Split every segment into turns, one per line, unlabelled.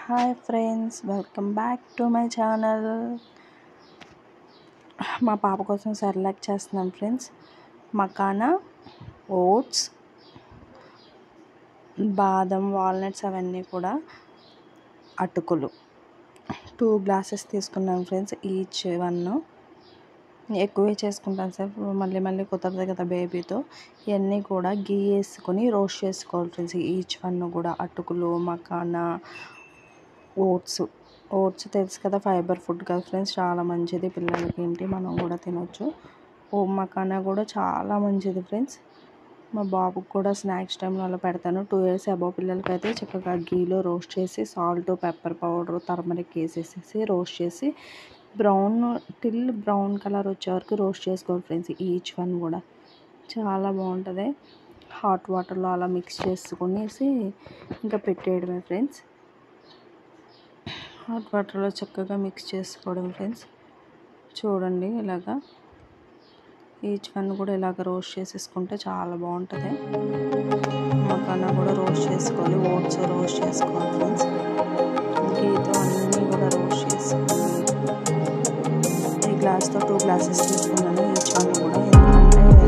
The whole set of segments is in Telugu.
Hi friends, welcome back to my channel. మా పాప కోసం సెర్లాక్ చేస్తున్నాను ఫ్రెండ్స్. మకానా, ఓట్స్, బాదం, వాల్నట్స్ అవన్నీ కూడా అటుకులు 2 గ్లాసెస్ తీసుకున్నాను ఫ్రెండ్స్. ఈచ్ వన్ ఎక్కువే చేసుకుంటాను సార్, మళ్ళీ కుదరదు కదా బేబీతో. ఇవన్నీ కూడా గీ వేసుకొని రోస్ట్ చేసుకోవాలి ఫ్రెండ్స్. ఈచ్ వన్ కూడా అటుకులు, మకానా, ఓట్స్ తెలుసు కదా, ఫైబర్ ఫుడ్ కదా ఫ్రెండ్స్, చాలా మంచిది పిల్లలకి. ఏంటి మనం కూడా తినొచ్చు. మకానా కూడా చాలా మంచిది ఫ్రెండ్స్. మా బాబుకి కూడా స్నాక్స్ టైంలో అలా పెడతాను. 2 years అబవ్ పిల్లలకైతే చక్కగా గీలో రోస్ట్ చేసి సాల్ట్, పెప్పర్ పౌడర్, టర్మరిక్ వేసేసి రోస్ట్ చేసి బ్రౌన్ కలర్ వచ్చే వరకు రోస్ట్ చేసుకోవాలి ఫ్రెండ్స్. ఈచ్ వన్ కూడా చాలా బాగుంటుంది. హాట్ వాటర్లో అలా మిక్స్ చేసుకునేసి ఇంకా పెట్టేయడమే ఫ్రెండ్స్. హాట్ వాటర్లో చక్కగా మిక్స్ చేసుకోవడం ఫ్రెండ్స్. చూడండి, ఇలాగా ఈచ్ వన్ కూడా ఇలాగ రోస్ట్ చేసేసుకుంటే చాలా బాగుంటుంది. మకానా కూడా రోస్ట్ చేసుకోవాలి, ఓట్స్ రోస్ట్ చేసుకోవాలి ఫ్రెండ్స్. గీతో అన్నీ కూడా రోస్ట్ చేసుకొని ఈ గ్లాస్తో 2 glasses తీసుకున్నాను. ఈచ్ వన్ కూడా ఎందుకంటే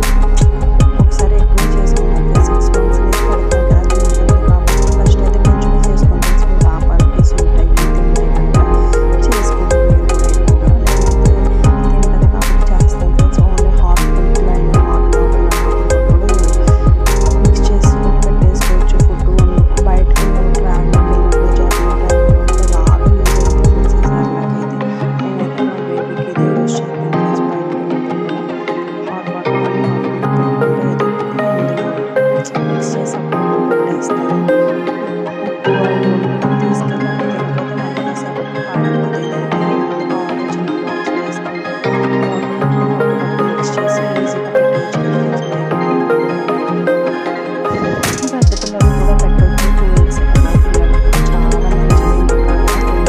ఒకసారి ఎక్కువ చేసుకున్నాను. 6 months నుంచి పెడతాను కదా తింటాను కాబట్టి ఫస్ట్ అయితే కొంచెం చేసుకోండి. మీ పాపకి స్వీట్ అయ్యి తింటాయి కనుక చేసుకోండి. మీరు కూడా ఎక్కువగా తింటుంది కాబట్టి చేస్తాను friends. Only hot milk and hot water mix చేసుకొని పెట్టేసుకోవచ్చు. ఫుడ్ బయటకు వెళ్ళినప్పుడు ట్రావెలింగ్ వెళ్ళినప్పుడు జర్నీ టైంలో బాగా యూజ్ అవుతుంది ఫ్రెండ్స్. అయితే నేనైతే మా బేబీకి ఇదే యూజ్ చేస్తాను ఫ్రెండ్స్. బయటకు వెళ్ళినప్పుడు హాట్ వాటర్ మిక్స్ చేసి అప్పుడు పెట్టేస్తాను. ఉప్పు అవి ఉండడం తీసుకెళ్ళాలి. తినకపోతే మళ్ళీ సేపటికి పాడైపోతే ఏది కావాలో చిన్న బాక్స్ వేసుకొని వాటర్ మిక్స్ చేసి ఈజీగా పెట్టవచ్చు ఫ్రెండ్స్. పెద్ద పిల్లలు కూడా పెట్టవచ్చు. 2 years కదా పిల్లలకి చాలా మంచిది. ఎవ్వరైనా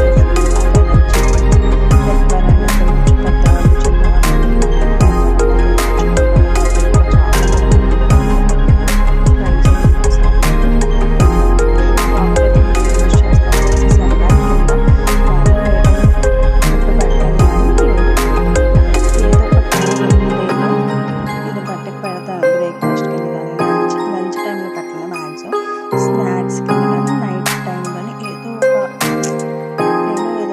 తినవచ్చు, పెద్దవాళ్ళు, చిన్నవాళ్ళు. బ్రేక్ఫాస్ట్ కింద కానీ లంచ్ టైంలో పెట్టలేదు మ్యాక్సిమం. స్నాక్స్ కింద కానీ నైట్ టైం కానీ ఏదో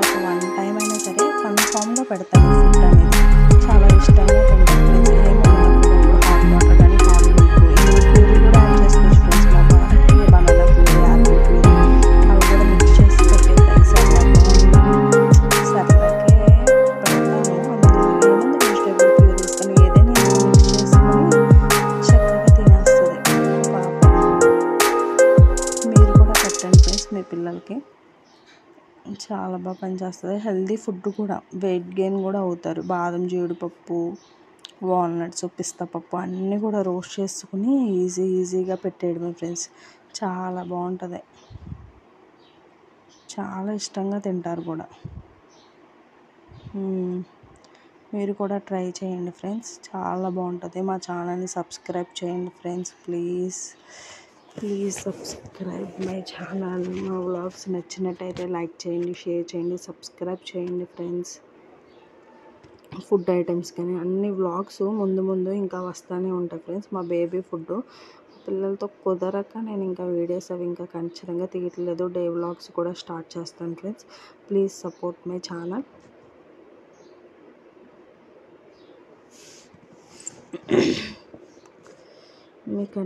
ఒక 1 time అయినా సరే కన్ఫామ్గా పెడతాను. ఫుడ్ అనేది చాలా ఇష్టంగా తింటాను ఫ్రెండ్స్. ఏమో హాట్ వాటర్ కానీ హాట్ మిల్క్ ప్యూరీ కూడా యాడ్ చేసుకోవచ్చు ఫ్రెండ్స్. మా బాబుకి బనానా ప్యూరీ, యాపిల్ ప్యూరీ అవి కూడా మిక్స్ చేసి పెట్టేస్తాయి. సర్లాకే పెడతాను. అందులో ఏముంది వెజిటేబుల్ ప్యూరీస్ కానీ ఏదైనా మిక్స్ చేసుకొని చక్కగా తినేస్తుంది పాప. మీరు కూడా పెట్టండి ఫ్రెండ్స్ మీ పిల్లలకి. చాలా బాగా పనిచేస్తుంది. హెల్దీ ఫుడ్ కూడా, వెయిట్ గెయిన్ కూడా అవుతారు. బాదం, జీడిపప్పు, వాల్నట్స్, పిస్తా పప్పు అన్నీ కూడా రోస్ట్ చేసుకుని ఈజీగా పెట్టేయడమే ఫ్రెండ్స్. చాలా బాగుంటుంది. చాలా ఇష్టంగా తింటారు కూడా. మీరు కూడా ట్రై చేయండి ఫ్రెండ్స్, చాలా బాగుంటుంది. మా ఛానల్ని సబ్స్క్రైబ్ చేయండి friends. Please subscribe my channel. మా వ్లాగ్స్ నచ్చినట్టయితే లైక్ చేయండి, షేర్ చేయండి, సబ్స్క్రైబ్ చేయండి ఫ్రెండ్స్. ఫుడ్ ఐటమ్స్ కానీ అన్ని వ్లాగ్స్ ముందు ఇంకా వస్తూనే ఉంటాయి ఫ్రెండ్స్. మా బేబీ ఫుడ్ పిల్లలతో కుదరక నేను ఇంకా వీడియోస్ అవి ఇంకా ఖచ్చితంగా తీయట్లేదు. డే వ్లాగ్స్ కూడా స్టార్ట్ చేస్తాను friends. Please support my channel. మీకు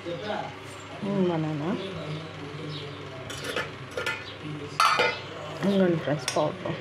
బనానా ఇంకొంచెం ఫ్రెష్ పౌడర్